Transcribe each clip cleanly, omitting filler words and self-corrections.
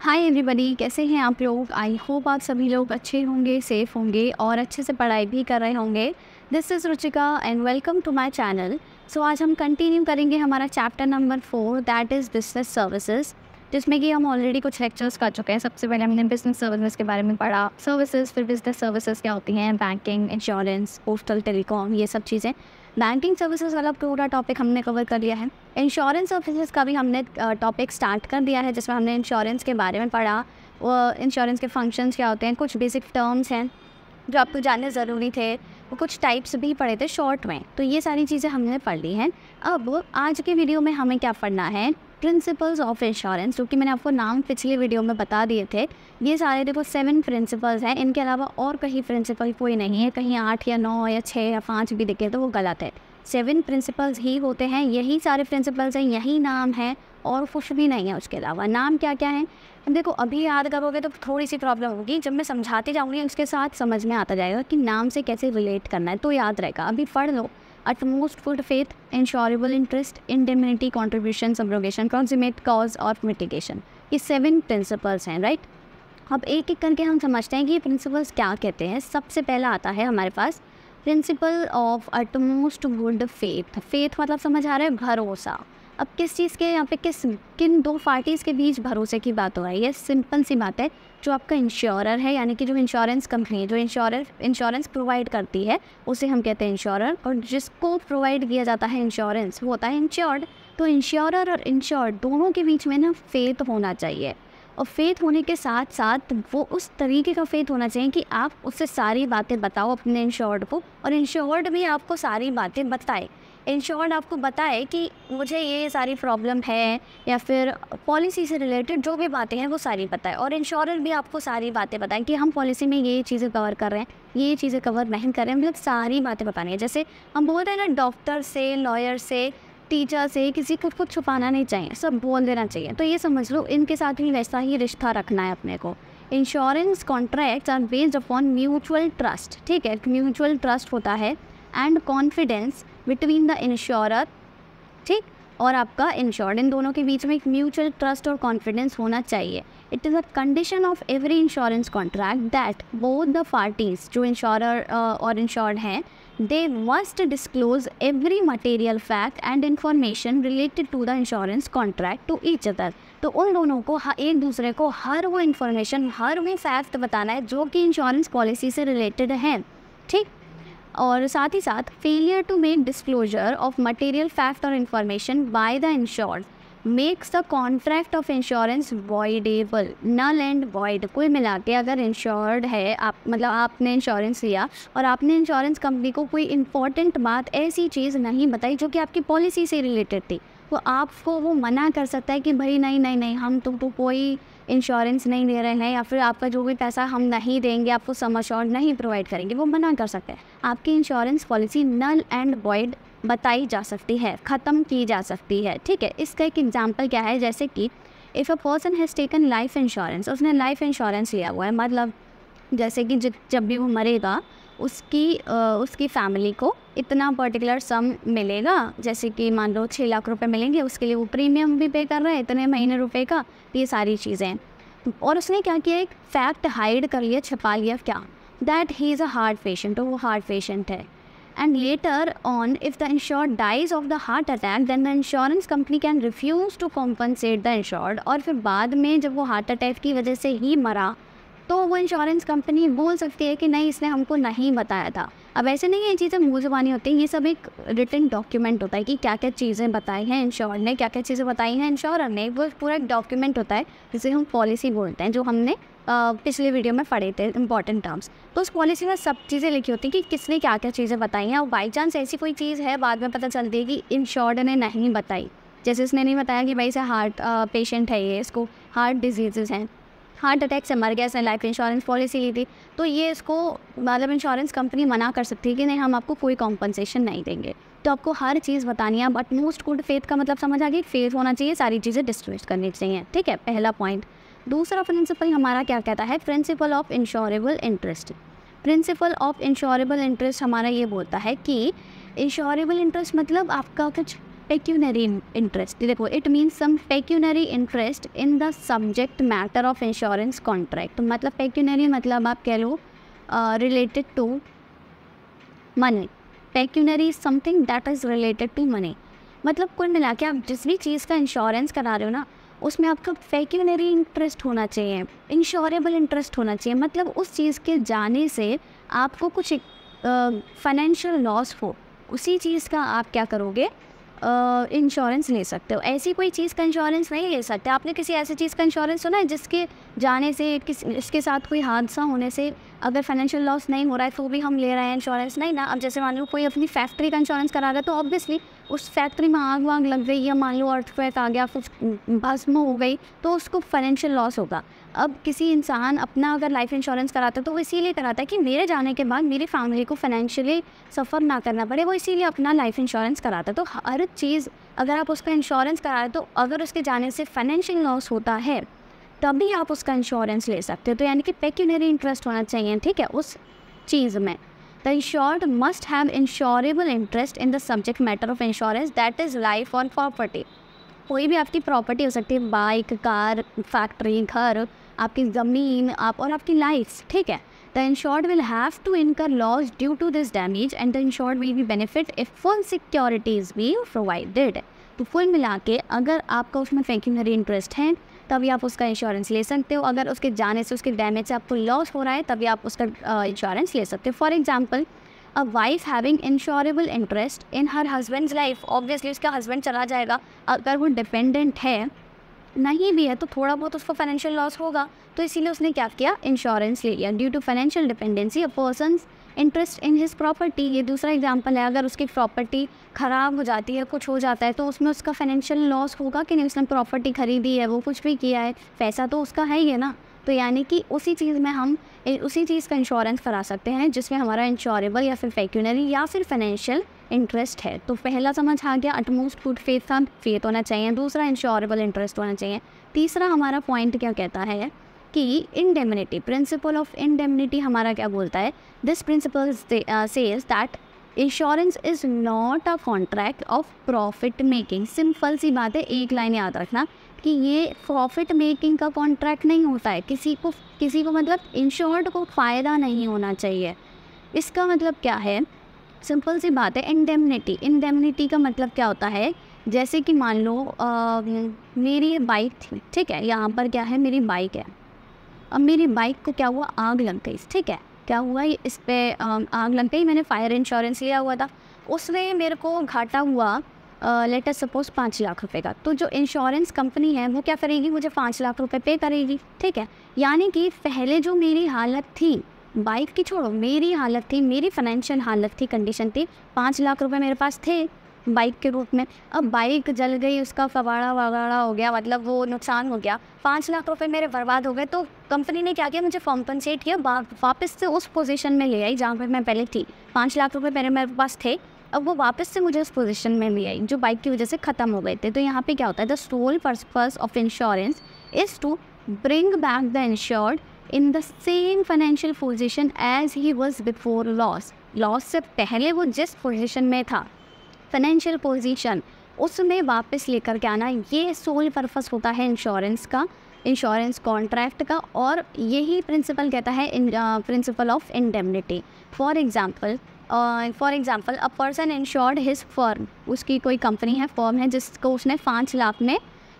Hi everybody, कैसे हैं आप लोग। आई होप आप सभी लोग अच्छे होंगे, सेफ होंगे और अच्छे से पढ़ाई भी कर रहे होंगे। This is Ruchika and welcome to my channel. So आज हम कंटिन्यू करेंगे हमारा chapter number 4 that is business services, जिसमें कि हम ऑलरेडी कुछ लेक्चर्स कर चुके हैं। सबसे पहले हमने बिजनेस सर्विसेज के बारे में पढ़ा, सर्विसेज, फिर बिजनेस सर्विसेज क्या होती हैं, बैंकिंग, इंश्योरेंस, पोस्टल, टेलीकॉम, ये सब चीज़ें। बैंकिंग सर्विसेज वाला पूरा टॉपिक हमने कवर कर लिया है। इंश्योरेंस सर्विसेज का भी हमने टॉपिक स्टार्ट कर दिया है, जिसमें हमने इंश्योरेंस के बारे में पढ़ा। इंश्योरेंस के फंक्शंस क्या होते हैं, कुछ बेसिक टर्म्स हैं जो आपको जानने ज़रूरी थे, वो कुछ टाइप्स भी पढ़े थे शॉर्ट में। तो ये सारी चीज़ें हमने पढ़ ली हैं। अब आज के वीडियो में हमें क्या पढ़ना है, प्रिंसिपल्स ऑफ इंश्योरेंस, जो कि मैंने आपको नाम पिछले वीडियो में बता दिए थे। ये सारे देखो 7 प्रिंसिपल्स हैं, इनके अलावा और कहीं प्रिंसिपल कोई नहीं है। कहीं 8 या 9 या 6 या 5 भी दिखे तो वो गलत है। 7 प्रिंसिपल्स ही होते हैं, यही सारे प्रिंसिपल्स हैं, यही नाम है और कुछ भी नहीं है उसके अलावा। नाम क्या क्या है अब देखो, अभी याद करोगे तो थोड़ी सी प्रॉब्लम होगी, जब मैं समझाती जाऊँगी उसके साथ समझ में आता जाएगा कि नाम से कैसे रिलेट करना है, तो याद रहेगा। अभी पढ़ लो। utmost good faith, insurable interest, indemnity, contribution, subrogation, proximate cause और mitigation, ये 7 प्रिंसिपल्स हैं, राइट। अब एक एक करके हम समझते हैं कि ये प्रिंसिपल्स क्या कहते हैं। सबसे पहला आता है हमारे पास principle of utmost good faith। Faith मतलब समझ आ रहा है, भरोसा। अब किस चीज़ के यहाँ पे किन दो पार्टीज़ के बीच भरोसे की बात हो रही है। सिंपल सी बात है, जो आपका इंश्योरर है, यानी कि जो इंश्योरेंस कंपनी जो इंश्योरेंस प्रोवाइड करती है उसे हम कहते हैं इंश्योरर, और जिसको प्रोवाइड किया जाता है इंश्योरेंस वो होता है इंश्योर्ड। तो इंश्योरर और इंश्योर्ड दोनों के बीच में ना फेथ होना चाहिए, और फेथ होने के साथ साथ वो उस तरीके का फेथ होना चाहिए कि आप उससे सारी बातें बताओ अपने इंश्योर्ड को, और इंश्योर्ड भी आपको सारी बातें बताए। इंश्योर्ड आपको बताए कि मुझे ये सारी प्रॉब्लम है, या फिर पॉलिसी से रिलेटेड जो भी बातें हैं वो सारी बताए, और इंश्योरर भी आपको सारी बातें बताएं कि हम पॉलिसी में ये चीज़ें कवर कर रहे हैं, ये चीज़ें कवर नहीं कर रहे हैं, मतलब सारी बातें बतानी है। जैसे हम बोलते हैं ना, डॉक्टर से, लॉयर से, टीचर से किसी को कुछ छुपाना नहीं चाहिए, सब बोल देना चाहिए। तो ये समझ लो, इनके साथ भी वैसा ही रिश्ता रखना है अपने को। Insurance contracts are based upon mutual trust, ठीक है, म्यूचुअल ट्रस्ट होता है, and confidence between the insurer, ठीक, और आपका इंश्योर्ड, इन दोनों के बीच में एक म्यूचुअल ट्रस्ट और कॉन्फिडेंस होना चाहिए। It is a condition of every insurance contract that both the parties, जो इंश्योरर और इंश्योर्ड हैं, they must disclose every material fact and information related to the insurance contract to each other। तो उन दोनों को एक दूसरे को हर वो इन्फॉर्मेशन, हर वो फैक्ट बताना है जो कि इंश्योरेंस पॉलिसी से रिलेटेड है, ठीक। और साथ ही साथ failure to make disclosure of material fact और information by the insured makes the contract of insurance voidable, null and void. कुल मिला के अगर इंश्योर्ड है आप, मतलब आपने इंश्योरेंस लिया और आपने इंश्योरेंस कंपनी को कोई इंपॉर्टेंट बात, ऐसी चीज़ नहीं बताई जो कि आपकी पॉलिसी से रिलेटेड थी, तो आपको वो मना कर सकता है कि भाई नहीं नहीं नहीं, हम तो कोई इंश्योरेंस नहीं दे रहे हैं, या फिर आपका जो भी पैसा हम नहीं देंगे, आपको सम अश्योर्ड नहीं प्रोवाइड करेंगे, वो मना कर सकते हैं। आपकी insurance policy null and void बताई जा सकती है, ख़त्म की जा सकती है, ठीक है। इसका एक एग्जांपल क्या है, जैसे कि if a person has taken life insurance, उसने लाइफ इंश्योरेंस लिया हुआ है, मतलब जैसे कि जब भी वो मरेगा उसकी फैमिली को इतना पर्टिकुलर सम मिलेगा, जैसे कि मान लो 6 लाख रुपए मिलेंगे, उसके लिए वो प्रीमियम भी पे कर रहा है इतने महीने रुपए का, ये सारी चीज़ें। और उसने क्या किया, एक फैक्ट हाइड कर लिया, छुपा लिया, क्या, that he is a heart patient, तो वो हार्ट पेशेंट है। And later on, if the insured dies of the heart attack, then the insurance company can refuse to compensate the insured। और फिर बाद में जब वो हार्ट अटैक की वजह से ही मरा, तो वो इंश्योरेंस कंपनी बोल सकती है कि नहीं, इसने हमको नहीं बताया था। अब ऐसे नहीं है ये चीज़ें मुँह ज़बानी होती हैं, ये सब एक रिटन डॉक्यूमेंट होता है कि क्या क्या चीज़ें बताई हैं इंश्योर्ड ने, क्या क्या चीज़ें बताई हैं इंश्योरर ने, वो पूरा एक डॉक्यूमेंट होता है जिसे हम पॉलिसी बोलते हैं, जो हमने पिछले वीडियो में पढ़े थे इंपॉर्टेंट टर्म्स। तो उस पॉलिसी में सब चीज़ें लिखी होती हैं कि किसने क्या क्या चीज़ें बताई हैं, और बाई चांस ऐसी कोई चीज़ है बाद में पता चलती है कि इंश्योर्ड ने नहीं बताई, जैसे उसने नहीं बताया कि भाई इसे हार्ट पेशेंट है, ये इसको हार्ट डिजीज़ हैं, हार्ट अटैक से मर गया, इसने लाइफ इंश्योरेंस पॉलिसी ली थी, तो ये इसको मतलब इंश्योरेंस कंपनी मना कर सकती है कि नहीं, हम आपको कोई कॉम्पनसेशन नहीं देंगे। तो आपको हर चीज़ बतानी है। बट मोस्ट गुड फेथ का मतलब समझ आ गई, फेथ होना चाहिए, सारी चीज़ें डिस्क्लोज करनी चाहिए, ठीक है, पहला पॉइंट। दूसरा प्रिंसिपल हमारा क्या कहता है, principle of insurable interest. Principle of insurable interest हमारा ये बोलता है कि इंश्योरेबल इंटरेस्ट मतलब आपका कुछ पेक्यूनरी इंटरेस्ट, देखो it means some pecuniary interest in the subject matter of insurance contract. मतलब पेक्यूनरी मतलब आप कह लो related to money. Pecuniary is something that is related to money. मतलब कुल मिला के आप जिस भी चीज़ का इंश्योरेंस करा रहे हो ना, उसमें आपका पेक्यूनरी इंटरेस्ट होना चाहिए, इंश्योरेबल इंटरेस्ट होना चाहिए। मतलब उस चीज़ के जाने से आपको कुछ फाइनेंशियल लॉस हो, उसी चीज़ का आप क्या करोगे, इंश्योरेंस ले सकते हो। ऐसी कोई चीज़ का इंश्योरेंस नहीं ले सकते। आपने किसी ऐसी चीज़ का इंश्योरेंस सुना है जिसके जाने से इसके साथ कोई हादसा होने से अगर फाइनेंशियल लॉस नहीं हो रहा है तो भी हम ले रहे हैं इंश्योरेंस? नहीं ना। अब जैसे मान लो कोई अपनी फैक्ट्री का इंश्योरेंस करा रहा है तो ऑब्वियसली उस फैक्ट्री में आग वाग लग गई या मान लो अर्थक्वेक आ गया, कुछ भस्म हो गई, तो उसको फाइनेंशियल लॉस होगा। अब किसी इंसान अपना अगर लाइफ इंश्योरेंस कराता है तो वो इसीलिए कराता है कि मेरे जाने के बाद मेरी फैमिली को फाइनेंशियली सफ़र ना करना पड़े, वो इसीलिए अपना लाइफ इंश्योरेंस कराता है। तो हर चीज़ अगर आप उसका इंश्योरेंस करा रहे हो तो अगर उसके जाने से फाइनेंशियल लॉस होता है तभी आप उसका इंश्योरेंस ले सकते हो। तो यानी कि पेक्यूनरी इंटरेस्ट होना चाहिए, ठीक है, उस चीज़ में। The insured must have insurable interest in the subject matter of insurance that is life और प्रॉपर्टी। कोई भी आपकी प्रॉपर्टी हो सकती है, बाइक, कार, फैक्ट्री, घर, आपकी ज़मीन, आप और आपकी लाइफ, ठीक है। The insured will have to incur loss due to this damage and the insured will be benefit if full securities be provided. तो कुल मिला के अगर आपका उसमें पेक्यूनरी इंटरेस्ट है तभी आप उसका इंश्योरेंस ले सकते हो। अगर उसके जाने से, उसके डैमेज से आपको लॉस हो रहा है तभी आप उसका इंश्योरेंस ले सकते हो। For example, a wife having insurable interest in her husband's life, obviously उसका हस्बैंड चला जाएगा, अगर वो डिपेंडेंट है नहीं भी है तो थोड़ा बहुत उसको फाइनेंशियल लॉस होगा, तो इसीलिए उसने क्या किया, इंश्योरेंस ले लिया। Due to financial dependency a person's interest in his property, ये दूसरा एग्जांपल है। अगर उसकी प्रॉपर्टी ख़राब हो जाती है, कुछ हो जाता है, तो उसमें उसका फाइनेंशियल लॉस होगा कि नहीं, उसने प्रॉपर्टी खरीदी है, वो कुछ भी किया है, पैसा तो उसका है ही है ना। तो यानी कि उसी चीज़ में हम उसी चीज़ का इंश्योरेंस करा सकते हैं जिसमें हमारा इंश्योरेबल या फिर पेक्यूनरी या फिर फाइनेंशियल इंटरेस्ट है। तो पहला समझ आ गया, अटमोस्ट गुड फेथ था, फेथ होना चाहिए। दूसरा, इंश्योरेबल इंटरेस्ट होना चाहिए। तीसरा हमारा पॉइंट क्या कहता है कि इंडेमनिटी, प्रिंसिपल ऑफ इंडेमनिटी हमारा क्या बोलता है, this principle says that insurance is not a contract of profit making. Simple सी बात है, एक लाइन याद रखना कि ये प्रॉफिट मेकिंग का कॉन्ट्रैक्ट नहीं होता है। किसी को मतलब इंश्योर्ड को फ़ायदा नहीं होना चाहिए। इसका मतलब क्या है, सिंपल सी बात है, इंडेमनिटी। इंडेमनिटी का मतलब क्या होता है, जैसे कि मान लो मेरी बाइक थी, ठीक है, यहाँ पर क्या है, मेरी बाइक है। अब मेरी बाइक को क्या हुआ, आग लग गई, ठीक है, क्या हुआ, इस पर आग लग गई, मैंने फायर इंश्योरेंस लिया हुआ था, उसमें मेरे को घाटा हुआ लेट अस सपोज 5 लाख रुपए का। तो जो इंश्योरेंस कंपनी है वो क्या करेगी, मुझे 5 लाख रुपए पे करेगी, ठीक है। यानी कि पहले जो मेरी हालत थी, बाइक की छोड़ो, मेरी हालत थी, मेरी फाइनेंशियल हालत थी, कंडीशन थी, 5 लाख रुपए मेरे पास थे बाइक के रूप में। अब बाइक जल गई, उसका फवाड़ा वगाड़ा हो गया, मतलब वो नुकसान हो गया, 5 लाख रुपए मेरे बर्बाद हो गए। तो कंपनी ने क्या किया, मुझे कॉम्पनसेट किया, वापस से उस पोजीशन में ले आई जहाँ पर मैं पहले थी। 5 लाख रुपए मेरे पास थे, अब वो वापस से मुझे उस पोजीशन में ले आई जो बाइक की वजह से ख़त्म हो गए थे। तो यहाँ पे क्या होता है, the sole purpose of insurance is to bring back the insured in the same financial position as he was before loss. Loss से पहले वो जिस पोजीशन में था, फाइनेंशियल पोजीशन, उसमें वापस लेकर के आना, ये सोल पर्पस होता है इंश्योरेंस का, इंश्योरेंस कॉन्ट्रैक्ट का। और यही प्रिंसिपल कहता है principle of indemnity. For example a person insured his firm, उसकी कोई कंपनी है, फर्म है, जिसको उसने 5 लाख में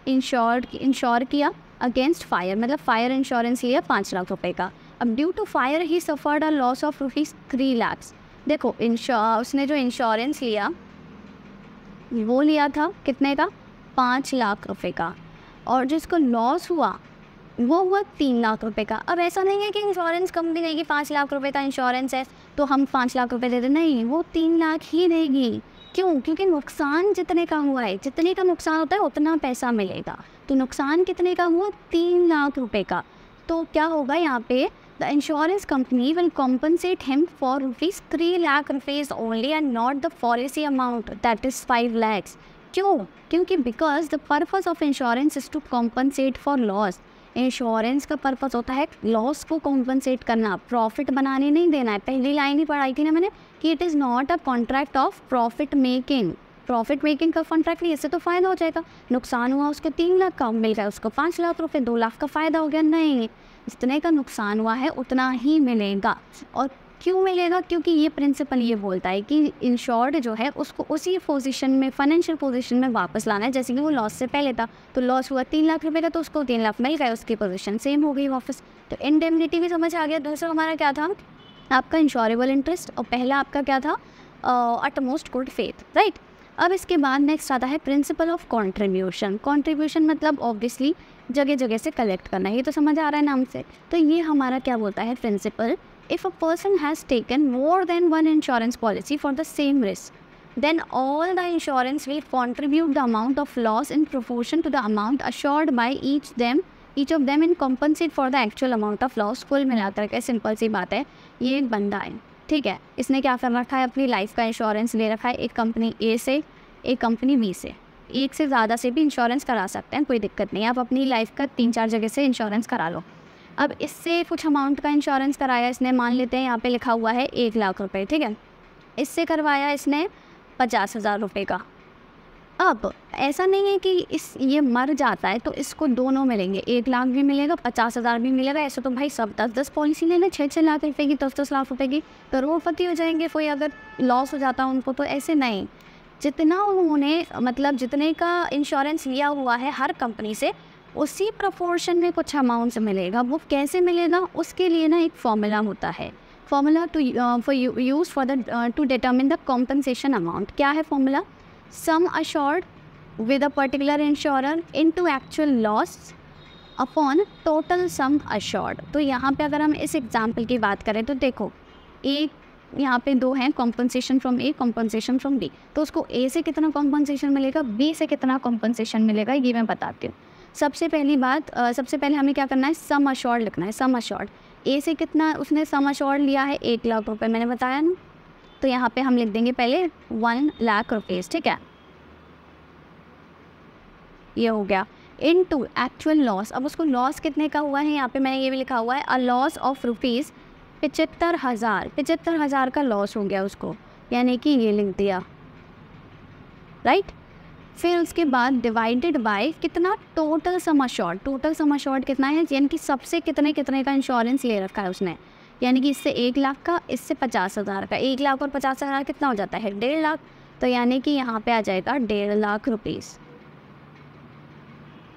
इंश्योर किया अगेंस्ट फायर, मतलब फायर इंश्योरेंस लिया 5 लाख रुपए का। अब due to fire he suffered a loss of ₹3 lakh. देखो उसने जो इंश्योरेंस लिया वो लिया था कितने का, 5 लाख रुपए का, और जिसको लॉस हुआ वो हुआ 3 लाख रुपए का। अब ऐसा नहीं है कि इंश्योरेंस कंपनी देगी 5 लाख रुपए का इंश्योरेंस है तो हम 5 लाख रुपए दे दें, नहीं, वो 3 लाख ही देगी। क्यों, क्योंकि नुकसान जितने का हुआ है, जितने का नुकसान होता है उतना पैसा मिलेगा। तो नुकसान कितने का हुआ, 3 लाख रुपए का। तो क्या होगा यहाँ पे, the insurance company will compensate him for ₹3 lakh only and not the policy amount that is 5 lakhs। क्यों, क्योंकि because the purpose of insurance is to compensate for loss. Insurance का पर्पस होता है लॉस को कॉम्पनसेट करना, प्रॉफिट बनाने नहीं देना है। पहली लाइन ही पढ़ाई थी ना मैंने कि it is not a contract of profit making. Profit making का कॉन्ट्रैक्ट नहीं, इससे तो फ़ायदा हो जाएगा। नुकसान हुआ उसको 3 लाख का, मिल गया उसको 5 लाख रुपए, 2 लाख का फ़ायदा हो गया। नहीं, जितने का नुकसान हुआ है उतना ही मिलेगा। और क्यों मिलेगा? क्योंकि ये प्रिंसिपल ये बोलता है कि इंश्योर्ड जो है उसको उसी पोजीशन में, फाइनेंशियल पोजीशन में वापस लाना है जैसे कि वो लॉस से पहले था। तो लॉस हुआ 3 लाख रुपए का, तो उसको 3 लाख मिल गए, उसकी पोजीशन सेम हो गई वापस। तो इंडेमनिटी भी समझ आ गया। दूसरा हमारा क्या था? आपका इंश्योरेबल इंटरेस्ट, और पहला आपका क्या था? Utmost good faith, right. अब इसके बाद नेक्स्ट आता है प्रिंसिपल ऑफ कॉन्ट्रीब्यूशन। कॉन्ट्रीब्यूशन मतलब ऑब्वियसली जगह जगह से कलेक्ट करना, ये तो समझ आ रहा है नाम से। तो ये हमारा क्या बोलता है principal? If a person has taken more than one insurance policy for the same risk, then all the insurance will contribute the amount of loss in proportion to the amount assured by each of them and compensate for the actual amount of loss। कुल मिलाकर के simple सी बात है, ये एक बंदा है, ठीक है, इसने क्या कर रखा है? अपनी लाइफ का इंश्योरेंस ले रखा है, एक कंपनी ए से, एक कंपनी बी से। एक से ज़्यादा से भी इंश्योरेंस करा सकते हैं, कोई दिक्कत नहीं है। आप अपनी लाइफ का 3-4 जगह से इंश्योरेंस करा लो। अब इससे कुछ अमाउंट का इंश्योरेंस कराया इसने, मान लेते हैं यहाँ पे लिखा हुआ है 1 लाख रुपए, ठीक है। इससे करवाया इसने 50,000 रुपये का। अब ऐसा नहीं है कि ये मर जाता है तो इसको दोनों मिलेंगे, 1 लाख भी मिलेगा, 50,000 भी मिलेगा। ऐसे तो भाई सब 10-10 पॉलिसी ले लें, 6-6 लाख रुपये की, 10-10 लाख रुपये की, करोड़पति हो जाएंगे। कोई अगर लॉस हो जाता है उनको, तो ऐसे नहीं। जितना उन्होंने मतलब जितने का इंश्योरेंस लिया हुआ है हर कंपनी से, उसी प्रोपोर्शन में कुछ अमाउंट मिलेगा। वो कैसे मिलेगा? उसके लिए ना एक फॉर्मूला होता है, formula to determine the compensation amount. क्या है formula? Sum assured with a particular insurer into actual loss upon total sum assured. तो यहाँ पे अगर हम इस एग्जाम्पल की बात करें तो देखो, एक यहाँ पे 2 हैं, compensation from A, compensation from B. तो उसको ए से कितना कॉम्पनसेशन मिलेगा, बी से कितना कॉम्पनसेशन मिलेगा, ये मैं बताती हूँ। सबसे पहले हमें क्या करना है? सम अश्योर्ड लिखना है। सम अश्योर्ड ए से कितना उसने सम अश्योर्ड लिया है? 1 लाख रुपए, मैंने बताया ना। तो यहाँ पे हम लिख देंगे पहले 1 लाख रुपीज़, ठीक है, ये हो गया। इनटू एक्चुअल लॉस, अब उसको लॉस कितने का हुआ है? यहाँ पे मैंने ये भी लिखा हुआ है, अ लॉस ऑफ रुपीज़ 75,000। 75,000 का लॉस हो गया उसको, यानी कि ये लिख दिया, राइट। फिर उसके बाद डिवाइडेड बाय कितना? Total sum assured. Total sum assured कितना है? यानी कि सबसे कितने का इंश्योरेंस ले रखा है उसने, यानी कि इससे 1 लाख का, इससे 50,000 का। 1 लाख और 50,000 कितना हो जाता है? 1.5 लाख। तो यानी कि यहाँ पे आ जाएगा 1.5 लाख रुपीज़।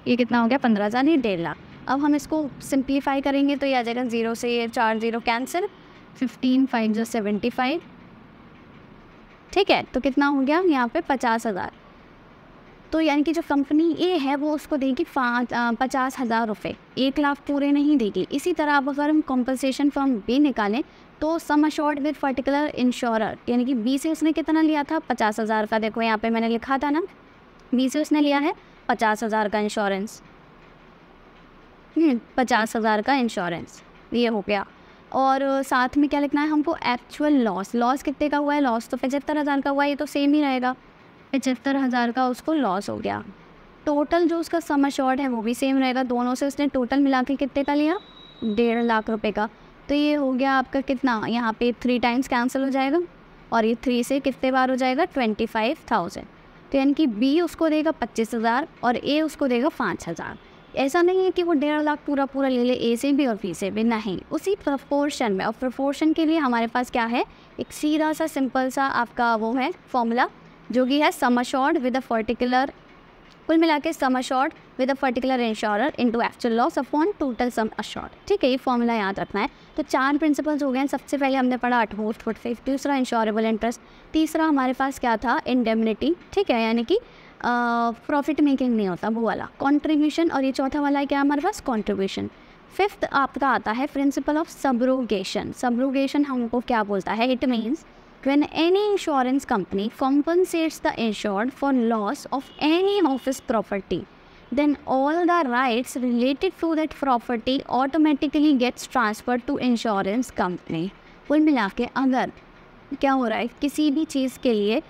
ये कितना हो गया? 15,000, ये 1.5 लाख। अब हम इसको सिंप्लीफाई करेंगे तो ये आ जाएगा 0 से ये 4 0 कैंसिल, 15 5 जो 75, ठीक है। तो कितना हो गया यहाँ पे? 50,000। तो यानी कि जो कंपनी ए है वो उसको देगी 50,000 रुपये, 1 लाख पूरे नहीं देगी। इसी तरह अब अगर हम कॉम्पनसेशन फ्रॉम बी निकालें तो सम अश्योर्ड विद पर्टिकुलर इंश्योरर, यानी कि बी से उसने कितना लिया था? 50,000 का। देखो यहाँ पे मैंने लिखा था ना, बी से उसने लिया है 50,000 का इंश्योरेंस, 50,000 का इंश्योरेंस, ये हो गया। और साथ में क्या लिखना है हमको? Actual loss. लॉस कितने का हुआ है? लॉस तो 75,000 का हुआ है, ये तो सेम ही रहेगा। 75,000 का उसको लॉस हो गया। टोटल जो उसका सम अश्योर्ड है वो भी सेम रहेगा, दोनों से उसने टोटल मिला के कितने का लिया? 1.5 लाख रुपए का। तो ये हो गया आपका कितना? यहाँ पे 3 टाइम्स कैंसिल हो जाएगा, और ये 3 से कितने बार हो जाएगा? 25,000। तो यानी कि बी उसको देगा 25,000 और ए उसको देगा 5,000। ऐसा नहीं है कि वो 1.5 लाख पूरा ले ले, ए से भी और बी से भी, नहीं, उसी प्रोपोर्शन में। और प्रोपोर्शन के लिए हमारे पास क्या है? एक सीधा सा सिंपल सा आपका वो है फॉर्मूला, जो कि है सम अश्योर्ड विद अ पर्टिकुलर, कुल मिला के सम assured with a particular insurer into actual loss upon total sum assured, ठीक है। ये फॉर्मूला याद रखना है। तो 4 प्रिंसिपल्स हो गए हैं। सबसे पहले हमने पढ़ा अटमोस्ट गुड फेथ, दूसरा इंश्योरेबल इंटरेस्ट, तीसरा हमारे पास क्या था? इंडेमनिटी, ठीक है, यानी कि प्रॉफिट मेकिंग नहीं होता वो वाला, कॉन्ट्रीब्यूशन, और ये चौथा वाला है क्या हमारे पास? कॉन्ट्रीब्यूशन। 5th आपका आता है प्रिंसिपल ऑफ सब्रोगेशन। सब्रोगेशन हमको क्या बोलता है? It means when any insurance company compensates the insured for loss of any of his property, then all the rights related to that property automatically gets transferred to insurance company। कुल मिला के अगर क्या हो रहा है, किसी भी चीज़ के लिए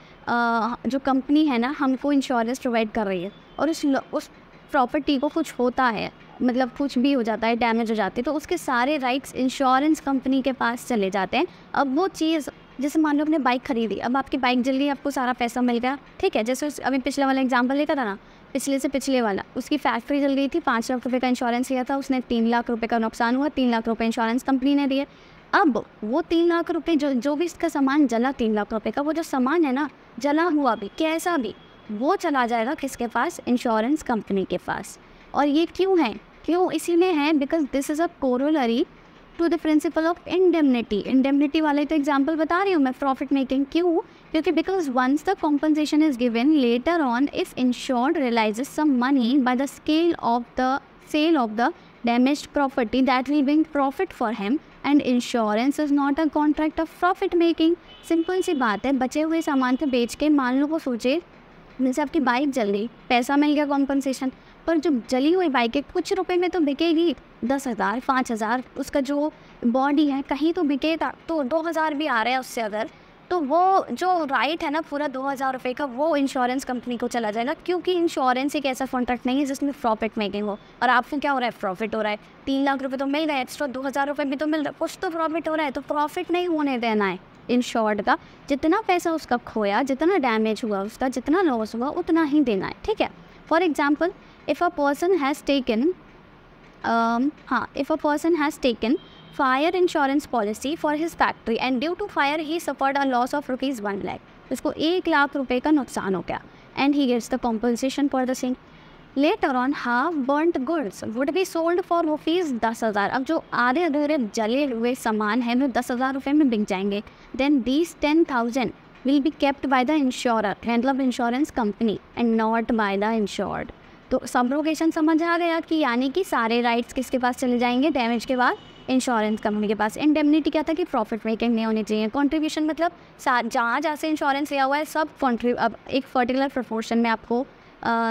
जो कंपनी है ना हमको इंश्योरेंस प्रोवाइड कर रही है, और उस प्रॉपर्टी को कुछ होता है, मतलब कुछ भी हो जाता है, डैमेज हो जाती है, तो उसके सारे राइट्स इंश्योरेंस कंपनी के पास चले जाते हैं। अब वो चीज़, जैसे मान लो आपने बाइक खरीदी, अब आपकी बाइक जल गई, आपको सारा पैसा मिल गया, ठीक है। जैसे अभी पिछले वाला एग्जाम्पल लेता था ना, पिछले से पिछले वाला, उसकी फैक्ट्री जल गई थी, 5 लाख रुपए का इंश्योरेंस लिया था उसने, 3 लाख रुपए का नुकसान हुआ, 3 लाख रुपए इंश्योरेंस कंपनी ने दिए। अब वो 3 लाख रुपए जो भी इसका सामान जला, 3 लाख रुपए का वो जो सामान है ना, जला हुआ भी कैसा भी, वो चला जाएगा किसके पास? इंश्योरेंस कंपनी के पास। और ये क्यों है? क्यों इसीलिए है because this is a corollary to the principle of indemnity. Indemnity वाले तो एग्जाम्पल बता रही हूँ मैं, प्रॉफिट मेकिंग। क्यों? क्योंकि because once the compensation is given later on, if insured realises some money by the sale of the damaged property that will bring profit for him, and insurance is not a contract of profit making. Simple सी बात है, बचे हुए सामान को बेच के, मान लो वो सोचे जैसे आपकी बाइक जल गई, पैसा मिल गया कॉम्पनसेशन, पर जो जली हुई बाइक है कुछ रुपए में तो बिकेगी, 10,000 5,000 उसका जो बॉडी है कहीं तो बिकेगा, तो 2,000 भी आ रहा है उससे अगर, तो वो जो राइट है ना पूरा 2,000 रुपये का, वो इंश्योरेंस कंपनी को चला जाएगा। क्योंकि इंश्योरेंस एक ऐसा कॉन्ट्रैक्ट नहीं है जिसमें प्रॉफिट मेकिंग हो, और आपको क्या हो रहा है? प्रॉफिट हो रहा है। 3 लाख रुपये तो मिल गए, एक्स्ट्रा 2,000 रुपये भी तो मिल रहा है, कुछ तो प्रॉफिट हो रहा है, तो प्रॉफिट नहीं होने देना है इंश्योर्ड का। जितना पैसा उसका खोया, जितना डैमेज हुआ उसका, जितना लॉस हुआ, उतना ही देना है, ठीक है। For example, if a person has taken fire insurance policy for his factory and due to fire he suffered a loss of rupees 1 lakh, उसको 1 लाख रुपए का नुकसान हो गया, and he gets the compensation for the same. Later on half burnt goods would be sold for rupees 10,000, अब जो आधे अधूरे जले हुए सामान है वो 10,000 रुपये में बिक जाएंगे। Then these 10,000 will be kept by the insurer, मतलब insurance company, and not by the insured। तो सब्रोगेशन समझ आ गया कि यानी कि सारे राइट्स किसके पास चले जाएंगे डैमेज के बाद? इंश्योरेंस कंपनी के पास। इंडेमनिटी क्या था कि प्रॉफिट मेकिंग नहीं होनी चाहिए। कंट्रीब्यूशन मतलब जहाँ से इंश्योरेंस लिया हुआ है सब अब एक पर्टिकुलर प्रोपोर्शन में आपको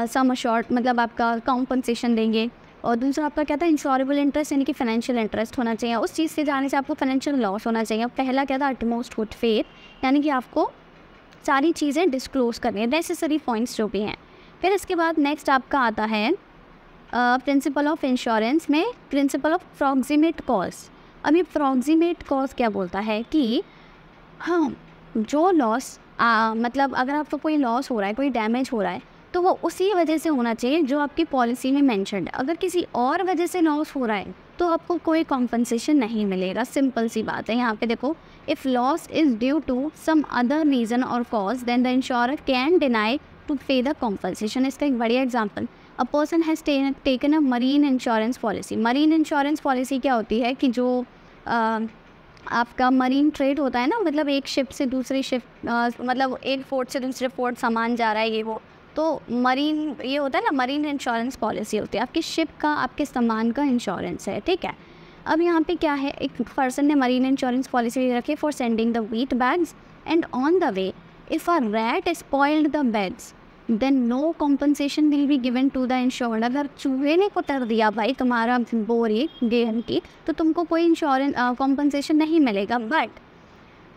सम अश्योर्ड मतलब आपका कॉम्पनसेशन देंगे। और दूसरा आपका क्या था? इंश्योरेबल इंटरेस्ट, यानी कि फाइनेंशियल इंटरेस्ट होना चाहिए। उस चीज़ से जाने से आपको फाइनेंशियल लॉस होना चाहिए। पहला क्या था? अटमोस्ट गुड फेथ, यानी कि आपको सारी चीज़ें डिस्क्लोज करनी है, नेसेसरी पॉइंट्स जो भी हैं। फिर इसके बाद नेक्स्ट आपका आता है प्रिंसिपल ऑफ इंश्योरेंस में प्रिंसिपल ऑफ प्रॉक्सिमेट कॉज। अब ये प्रॉक्सिमेट कॉज क्या बोलता है कि हाँ, जो लॉस मतलब अगर आपको कोई लॉस हो रहा है, कोई डैमेज हो रहा है, तो वो उसी वजह से होना चाहिए जो आपकी पॉलिसी में मेंशन्ड है। अगर किसी और वजह से लॉस हो रहा है तो आपको कोई कॉम्पनसेशन नहीं मिलेगा। सिंपल सी बात है। यहाँ पे देखो, if loss is due to some other reason और cause then the insurer can deny to pay the compensation. इसका एक बढ़िया example, a person has taken a marine insurance policy. Marine insurance policy क्या होती है कि जो आपका मरीन ट्रेड होता है ना, मतलब एक शिप से दूसरी शिप मतलब एक पोर्ट से दूसरे पोर्ट सामान जा रहा है, ये वो, तो मरीन ये होता है ना, मरीन इंश्योरेंस पॉलिसी होती है। आपकी शिप का, आपके सामान का इंश्योरेंस है, ठीक है। अब यहाँ पे क्या है, एक पर्सन ने मरीन इंश्योरेंस पॉलिसी रखी for sending the wheat bags and on the way if a rat spoiled the beds then no compensation will be given to the insured. अगर चूहे ने कुतर दिया भाई तुम्हारा बोरी गेहूं की, तो तुमको कोई इंश्योरेंस कॉम्पनसेशन नहीं मिलेगा। बट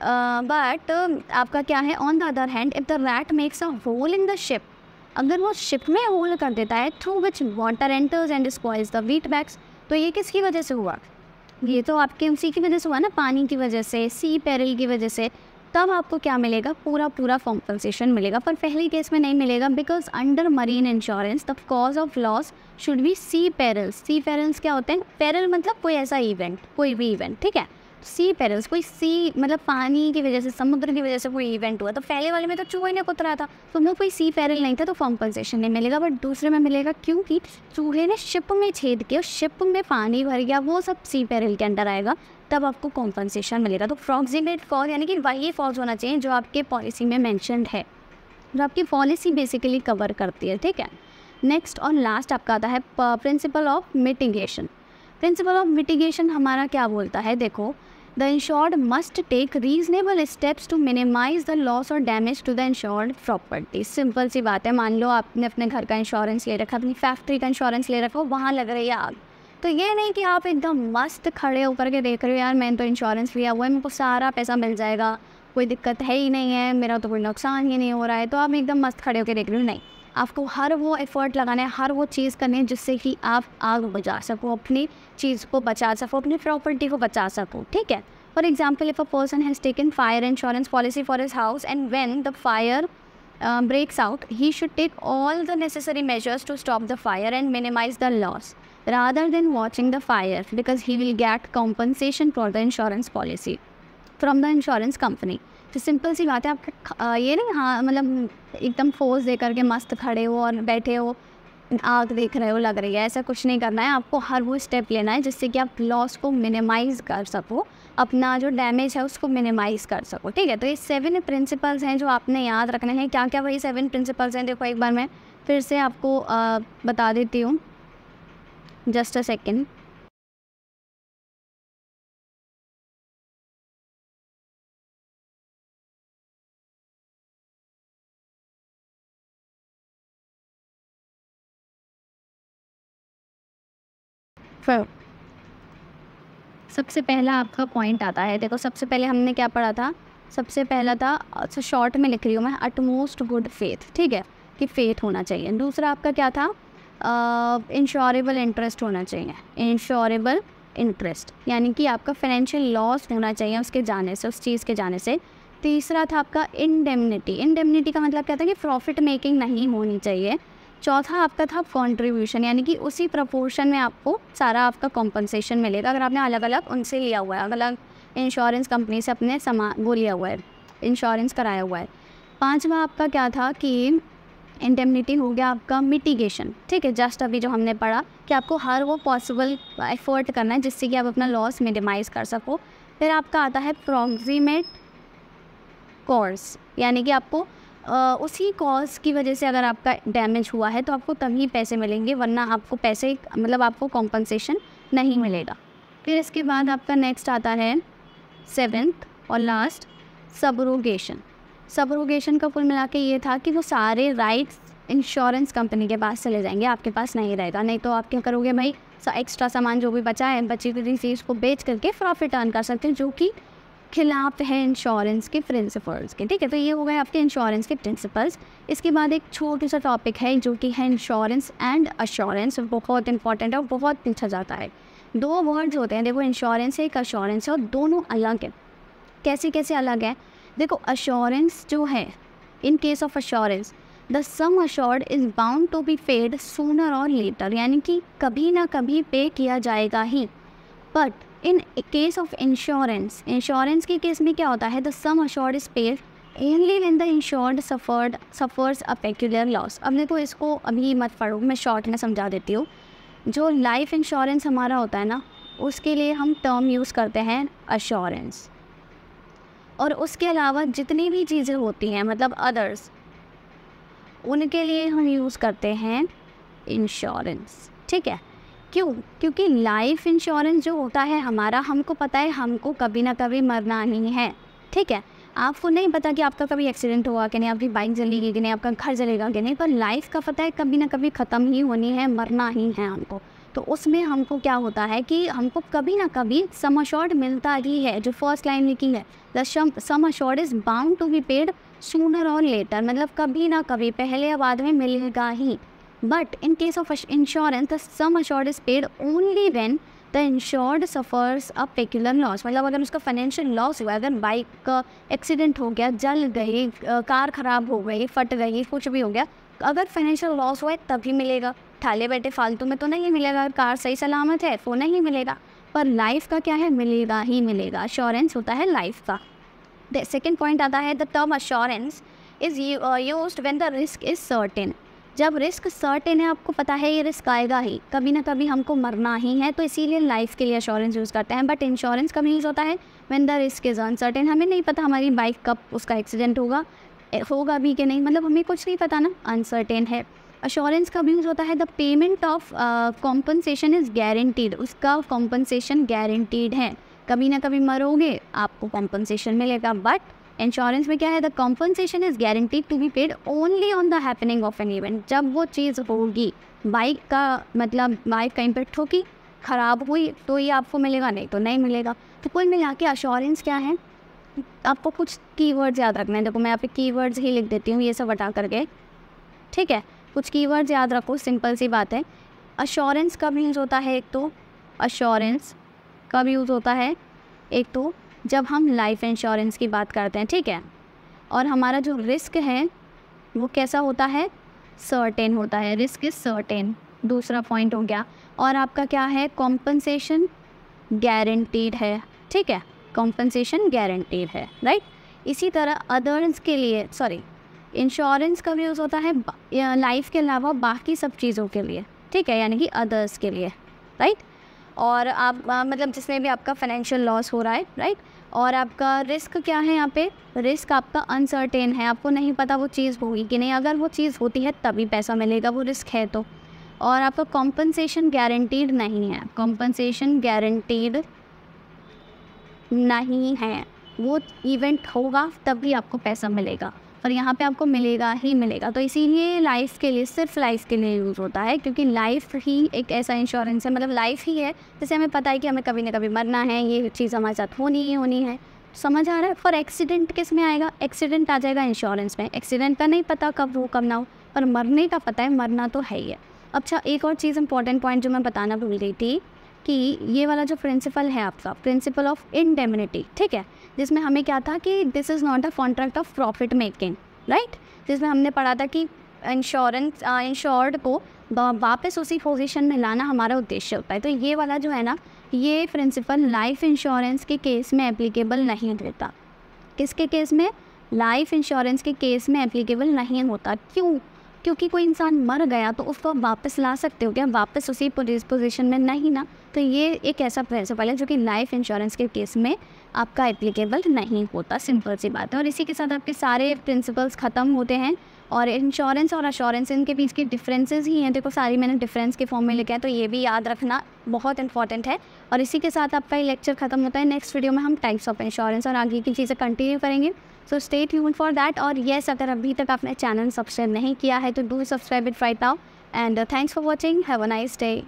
आपका क्या है, on the other hand if the rat makes a hole in the ship, अगर वो शिप में होल कर देता है through which water enters and spoils the wheat bags, तो ये किसकी वजह से हुआ? ये तो आपके उसी की वजह से हुआ ना, पानी की वजह से, सी पेरिल की वजह से। तब आपको क्या मिलेगा? पूरा कॉम्पनसेशन मिलेगा। पर पहले केस में नहीं मिलेगा because under marine insurance the cause of loss should be sea perils. Sea perils क्या होते हैं? पेरिल मतलब कोई ऐसा इवेंट, कोई भी इवेंट, ठीक है। सी पेरिल्स कोई सी मतलब पानी की वजह से, समुद्र की वजह से कोई इवेंट हुआ। तो पहले वाले में तो चूहे ने कुतरा था, तो उनमें कोई सी पेरिल नहीं था, तो कॉम्पनसेशन नहीं मिलेगा। बट दूसरे में मिलेगा क्योंकि चूहे ने शिप में छेद किया, शिप में पानी भर गया, वो सब सी पेरिल के अंडर आएगा, तब आपको कॉम्पनसेशन मिलेगा। तो प्रॉक्सिमेट कॉज यानी कि वही कॉज होना चाहिए जो आपके पॉलिसी में मेंशन्ड है, जो आपकी पॉलिसी बेसिकली कवर करती है, ठीक है। नेक्स्ट और लास्ट आपका आता है principle of mitigation. Principle of mitigation हमारा क्या बोलता है? देखो, the insured must take reasonable steps to minimise the loss और damage to the insured property. Simple सी बात है, मान लो आपने अपने घर का इंश्योरेंस ले रखा, अपनी फैक्ट्री का इंश्योरेंस ले रखा, वहाँ लग रही है आग, तो ये नहीं कि आप एकदम मस्त खड़े होकर के देख रहे हो यार मैंने तो इंश्योरेंस लिया हुआ है, मेरे को सारा पैसा मिल जाएगा, कोई दिक्कत है ही नहीं है, मेरा तो कोई नुकसान ही नहीं हो रहा है, तो आप एकदम मस्त खड़े होकर देख रहे हो। नहीं, आपको हर वो एफर्ट लगाना है, हर वो चीज़ करनी है जिससे कि आप आग बुझा सको, अपनी चीज़ को बचा सको, अपनी प्रॉपर्टी को बचा सको, ठीक है। For example, if a person has taken fire insurance policy for his house and when the fire breaks out, he should take all the necessary measures to stop the fire and minimize the loss rather than watching the fire, because he will get compensation for the insurance policy from the insurance company. तो simple सी बात है, आप ये नहीं, हाँ मतलब एकदम फोर्स दे करके मस्त खड़े हो और बैठे हो, आग देख रहे हो लग रही है, ऐसा कुछ नहीं करना है। आपको हर वो स्टेप लेना है जिससे कि आप लॉस को मिनिमाइज़ कर सको, अपना जो डैमेज है उसको मिनिमाइज़ कर सको, ठीक है। तो ये 7 प्रिंसिपल्स हैं जो आपने याद रखने हैं। क्या क्या वही 7 प्रिंसिपल्स हैं, देखो एक बार मैं फिर से आपको बता देती हूँ, जस्ट अ सेकेंड। सबसे पहला आपका पॉइंट आता है, देखो सबसे पहले हमने क्या पढ़ा था, सबसे पहला था, अच्छा शॉर्ट में लिख रही हूँ मैं, अटमोस्ट गुड फेथ, ठीक है, कि फेथ होना चाहिए। दूसरा आपका क्या था, इंश्योरेबल इंटरेस्ट होना चाहिए, इंश्योरेबल इंटरेस्ट यानी कि आपका फाइनेंशियल लॉस होना चाहिए उसके जाने से, उस चीज़ के जाने से। तीसरा था आपका इंडेमनिटी, इंडेमनिटी का मतलब क्या था कि प्रॉफिट मेकिंग नहीं होनी चाहिए। चौथा आपका था कंट्रीब्यूशन, यानी कि उसी प्रपोर्शन में आपको सारा आपका कॉम्पनसेशन मिलेगा अगर आपने अलग अलग उनसे लिया हुआ है, अलग अलग इंश्योरेंस कंपनी से अपने सामान वो लिया हुआ है, इंश्योरेंस कराया हुआ है। पांचवा आपका क्या था कि इंडेमनिटी हो गया आपका मिटिगेशन, ठीक है, जस्ट अभी जो हमने पढ़ा कि आपको हर वो पॉसिबल एफर्ट करना है जिससे कि आप अपना लॉस मिनिमाइज़ कर सको। फिर आपका आता है प्रॉक्सिमेट कॉज, यानी कि आपको उसी कॉज की वजह से अगर आपका डैमेज हुआ है तो आपको तभी पैसे मिलेंगे, वरना आपको पैसे मतलब आपको कॉम्पनसेशन नहीं मिलेगा। फिर इसके बाद आपका नेक्स्ट आता है 7th और लास्ट, सबरोगेशन। सबरोगेशन का कुल मिला के ये था कि वो सारे राइट्स इंश्योरेंस कंपनी के पास चले जाएंगे, आपके पास नहीं रहेगा। नहीं तो आप क्या करोगे भाई, एक्स्ट्रा सामान जो भी बचा है, बची हुई चीज़ को बेच करके प्रॉफिट अर्न कर सकते हैं, जो कि खिलाफ है इंश्योरेंस के प्रिंसिपल्स के, ठीक है। तो ये हो गए आपके इंश्योरेंस के प्रिंसिपल्स। इसके बाद एक छोटा सा टॉपिक है जो कि है इंश्योरेंस एंड अश्योरेंस, बहुत इंपॉर्टेंट है और बहुत पूछा जाता है। 2 वर्ड्स होते हैं, देखो इंश्योरेंस है, एक अश्योरेंस है, और दोनों अलग है। कैसे कैसे अलग है, देखो अश्योरेंस जो है, in case of assurance the sum assured is bound to be paid sooner और लेटर, यानी कि कभी ना कभी पे किया जाएगा ही। But in case of insurance, insurance के केस में क्या होता है, the sum assured is paid only when the insured suffers a peculiar loss. अब देखो इसको अभी मत पढ़ो, मैं शॉर्ट में समझा देती हूँ। जो लाइफ इंश्योरेंस हमारा होता है ना, उसके लिए हम टर्म यूज़ करते हैं अश्योरेंस, और उसके अलावा जितनी भी चीज़ें होती हैं मतलब अदर्स, उनके लिए हम यूज़ करते हैं इंश्योरेंस, ठीक है। क्यों, क्योंकि लाइफ इंश्योरेंस जो होता है हमारा, हमको पता है हमको कभी ना कभी मरना ही है, ठीक है। आपको नहीं पता कि आपका कभी एक्सीडेंट हुआ कि नहीं, आपकी बाइक जलेगी कि नहीं, आपका घर जलेगा कि नहीं, पर लाइफ का पता है कभी ना कभी ख़त्म ही होनी है, मरना ही है हमको। तो उसमें हमको क्या होता है कि हमको कभी ना कभी सम अश्योर्ड मिलता ही है। जो फर्स्ट लाइन लिखी है, the sum assured is bound to be paid sooner और लेटर, मतलब कभी ना कभी, पहले या बाद में मिलेगा ही। But in case of insurance the sum assured is paid only when the insured suffers a peculiar loss, मतलब अगर उसका फाइनेंशियल लॉस हुआ, अगर बाइक का एक्सीडेंट हो गया, जल गई, कार ख़राब हो गई, फट गई, कुछ भी हो गया, अगर फाइनेंशियल लॉस हुआ है तभी मिलेगा। ठाले बैठे फालतू में तो नहीं मिलेगा, अगर कार सही सलामत है तो नहीं मिलेगा। पर लाइफ का क्या है, मिलेगा ही मिलेगा, अश्योरेंस होता है लाइफ का। सेकेंड पॉइंट आता है, the term assurance is used when the risk is certain. जब रिस्क सर्टेन है, आपको पता है ये रिस्क आएगा ही, कभी ना कभी हमको मरना ही है, तो इसीलिए लाइफ के लिए अश्योरेंस यूज़ करते हैं। बट इंश्योरेंस कब यूज़ होता है, when the risk is uncertain, हमें नहीं पता हमारी बाइक कब उसका एक्सीडेंट होगा भी कि नहीं, मतलब हमें कुछ नहीं पता ना, अनसर्टेन है। अश्योरेंस कब यूज़ होता है, the payment of compensation is guaranteed, उसका कॉम्पनसेशन गारंटीड है, कभी ना कभी मरोगे आपको कॉम्पनसेशन मिलेगा। बट इंश्योरेंस में क्या है, the compensation is guaranteed to be paid only on the happening of an event, जब वो चीज़ होगी, बाइक का मतलब बाइक का इम्पेक्ट होगी, ख़राब हुई तो ये आपको मिलेगा, नहीं तो नहीं मिलेगा। तो कुल मिला के अश्योरेंस क्या है, आपको कुछ कीवर्ड्स याद रखना है। देखो मैं यहाँ पे कीवर्ड्स ही लिख देती हूँ, ये सब हटा करके, ठीक है। कुछ कीवर्ड्स याद रखो, सिंपल सी बात है। अश्योरेंस कब यूज़ होता है? एक तो अश्योरेंस कब यूज़ होता है? एक तो जब हम लाइफ इंश्योरेंस की बात करते हैं, ठीक है। और हमारा जो रिस्क है वो कैसा होता है? सर्टेन होता है, रिस्क इज सर्टेन, दूसरा पॉइंट हो गया। और आपका क्या है? कॉम्पनसेशन गारंटीड है, ठीक है, कॉम्पनसेशन गारंटीड है, राइट। इसी तरह अदर्स के लिए, सॉरी, इंश्योरेंस कब यूज़ होता है? लाइफ के अलावा बाकी सब चीज़ों के लिए, ठीक है, यानी कि अदर्स के लिए, राइट। और आप मतलब जिसमें भी आपका फाइनेंशियल लॉस हो रहा है, राइट। और आपका रिस्क क्या है यहाँ पे? रिस्क आपका अनसर्टेन है, आपको नहीं पता वो चीज़ होगी कि नहीं, अगर वो चीज़ होती है तभी पैसा मिलेगा, वो रिस्क है तो। और आपका कॉम्पनसेशन गारंटीड नहीं है, कॉम्पनसेशन गारंटीड नहीं है, वो इवेंट होगा तभी आपको पैसा मिलेगा, और यहाँ पे आपको मिलेगा ही मिलेगा। तो इसीलिए लाइफ के लिए, सिर्फ लाइफ के लिए यूज़ होता है, क्योंकि लाइफ ही एक ऐसा इंश्योरेंस है, मतलब लाइफ ही है जैसे हमें पता है कि हमें कभी ना कभी मरना है, ये चीज़ हमारे साथ होनी ही होनी है, समझ आ रहा है। फॉर एक्सीडेंट किस में आएगा? एक्सीडेंट आ जाएगा इंश्योरेंस में। एक्सीडेंट का नहीं पता कब हो कब ना हो, पर मरने का पता है, मरना तो है ही है। अच्छा, एक और चीज़ इंपॉर्टेंट पॉइंट जो मैं बताना भूल गई थी कि ये वाला जो प्रिंसिपल है आपका, प्रिंसिपल ऑफ इंडेमनिटी, ठीक है, जिसमें हमें क्या था कि this is not a contract of profit making, right. जिसमें हमने पढ़ा था कि इंश्योर्ड को वापस उसी पोजीशन में लाना हमारा उद्देश्य होता है। तो ये वाला जो है ना, ये प्रिंसिपल लाइफ इंश्योरेंस के केस में एप्लीकेबल नहीं होता। किसके केस में? लाइफ इंश्योरेंस के केस में एप्लीकेबल नहीं होता। क्यों? क्योंकि कोई इंसान मर गया तो उसको आप वापस ला सकते हो क्या? वापस उसी पोजीशन में नहीं ना। तो ये एक ऐसा प्रिंसिपल है जो कि लाइफ इंश्योरेंस के केस में आपका एप्लीकेबल नहीं होता, सिंपल सी बात है। और इसी के साथ आपके सारे प्रिंसिपल्स ख़त्म होते हैं। और इंश्योरेंस और अश्योरेंस, इनके बीच की डिफरेंसेस ही हैं, देखो सारी मैंने डिफरेंस के फॉर्म में लिखा है, तो ये भी याद रखना बहुत इंपॉर्टेंट है। और इसी के साथ आपका ये लेक्चर खत्म होता है। नेक्स्ट वीडियो में हम टाइप्स ऑफ इंश्योरेंस और आगे की चीज़ें कंटिन्यू करेंगे, so stay tuned for that. और येस, अगर अभी तक आपने चैनल सब्सक्राइब नहीं किया है तो do subscribe it right now. And thanks for watching, have a nice day.